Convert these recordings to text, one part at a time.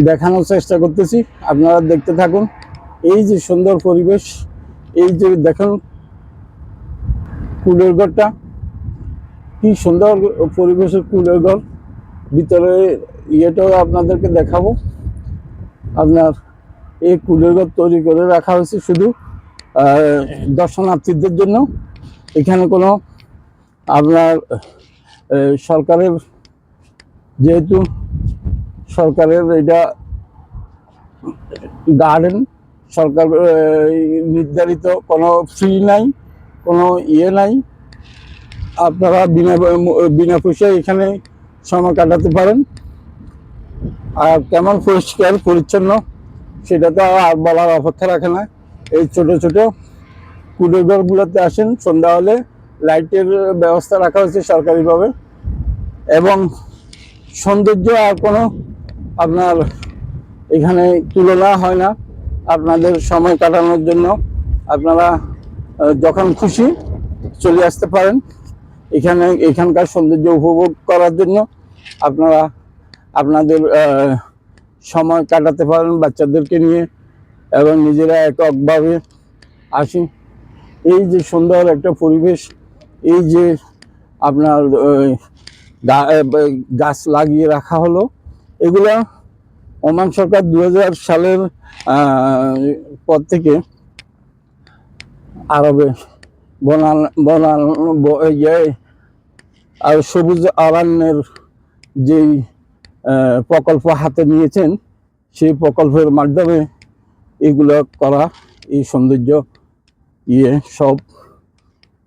দেখানোর চেষ্টা করতেছি, আপনারা দেখতে থাকুন। এই যে সুন্দর পরিবেশ, এই যে দেখুন কুলের ঘরটা, কি সুন্দর পরিবেশের কুলের ঘর। ভিতরে ইয়েটাও আপনাদেরকে দেখাবো। আপনার এই কুলের ঘর তৈরি করে রাখা হয়েছে শুধু দর্শনার্থীদের জন্য। এখানে কোনো আপনার সরকারের, যেহেতু সরকারের এটা গার্ডেন, সরকার নির্ধারিত কোনো ফি নাই, কোনো ইয়ে নাই। আপনারা বিনা পয়সায় এখানে সময় কাটাতে পারেন। আর কেমন পরিষ্কার পরিচ্ছন্ন সেটা তো আর বলার অপেক্ষা রাখে না। এই ছোট ছোট কুলের ঘরগুলোতে আসেন, সন্ধ্যা হলে লাইটের ব্যবস্থা রাখা হয়েছে সরকারিভাবে, এবং সৌন্দর্য আর কোনো আপনার এখানে তুলনা হয় না। আপনাদের সময় কাটানোর জন্য আপনারা যখন খুশি চলে আসতে পারেন এখানকার সৌন্দর্য উপভোগ করার জন্য। আপনারা আপনাদের সময় কাটাতে পারেন বাচ্চাদেরকে নিয়ে, এবং নিজেরা এককভাবে আসি। এই যে সুন্দর একটা পরিবেশ, এই যে আপনার গাছ লাগিয়ে রাখা হলো, এগুলা ওমান সরকার 2000 সালের পর থেকে আরবে আর সবুজ অরণ্যের যেই প্রকল্প হাতে নিয়েছেন, সেই প্রকল্পের মাধ্যমে এগুলো করা। এই সৌন্দর্য সব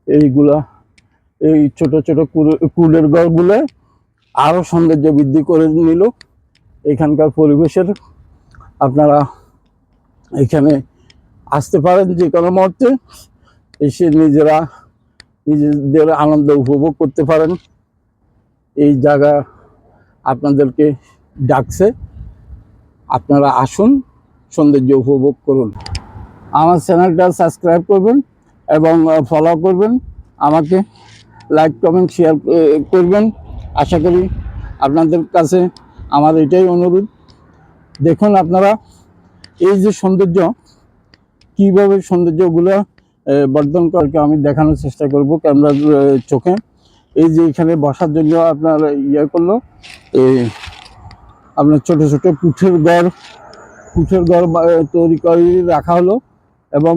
এইগুলা, এই ছোট ছোট কুলের ঘরগুলো আরো সৌন্দর্য বৃদ্ধি করে নিল এখানকার পরিবেশের। আপনারা এখানে আসতে পারেন যে কোনো মুহূর্তে, এসে নিজেদের আনন্দ উপভোগ করতে পারেন। এই জায়গা আপনাদেরকে ডাকছে, আপনারা আসুন, সৌন্দর্য উপভোগ করুন। আমার চ্যানেলটা সাবস্ক্রাইব করবেন এবং ফলো করবেন, আমাকে লাইক কমেন্ট শেয়ার করবেন। আশা করি আপনাদের কাছে আমার এটাই অনুরোধ। দেখুন আপনারা এই যে সৌন্দর্য, কীভাবে সৌন্দর্যগুলো বর্ধন করে আমি দেখানোর চেষ্টা করব ক্যামেরার চোখে। এই যে এখানে বসার জন্য আপনার করলো, আপনার ছোট ছোট কুঠের ঘর তৈরি করে রাখা হলো, এবং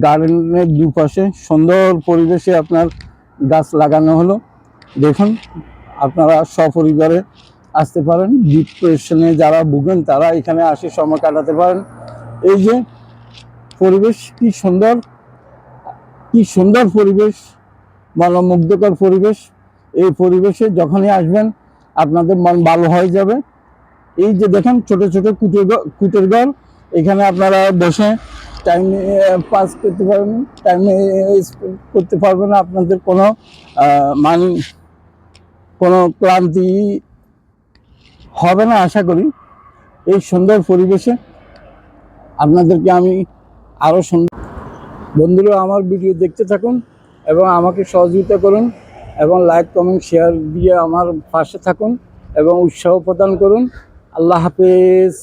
গার্ডেনের দুপাশে সুন্দর পরিবেশে আপনার গাছ লাগানো হলো। দেখুন আপনারা সপরিবারে আসতে পারেন, ডিপ্রেশনে যারা ভুগেন তারা এখানে আসে সময় কাটাতে পারেন। এই যে পরিবেশ, কি সুন্দর পরিবেশ, মনোমুগ্ধকর পরিবেশ। এই পরিবেশে যখনই আসবেন আপনাদের মন ভালো হয়ে যাবে। এই যে দেখেন ছোট ছোট কুটের ঘর, এখানে আপনারা বসে টাইম পাস করতে পারবেন, টাইম করতে পারবেন। আপনাদের কোনো ক্লান্তি হবে না আশা করি। এই সুন্দর পরিবেশে আপনাদেরকে আমি আরও সুন্দর। বন্ধুরা আমার ভিডিও দেখতে থাকুন এবং আমাকে সহযোগিতা করুন, এবং লাইক কমেন্ট শেয়ার দিয়ে আমার পাশে থাকুন এবং উৎসাহ প্রদান করুন। আল্লাহ হাফেজ।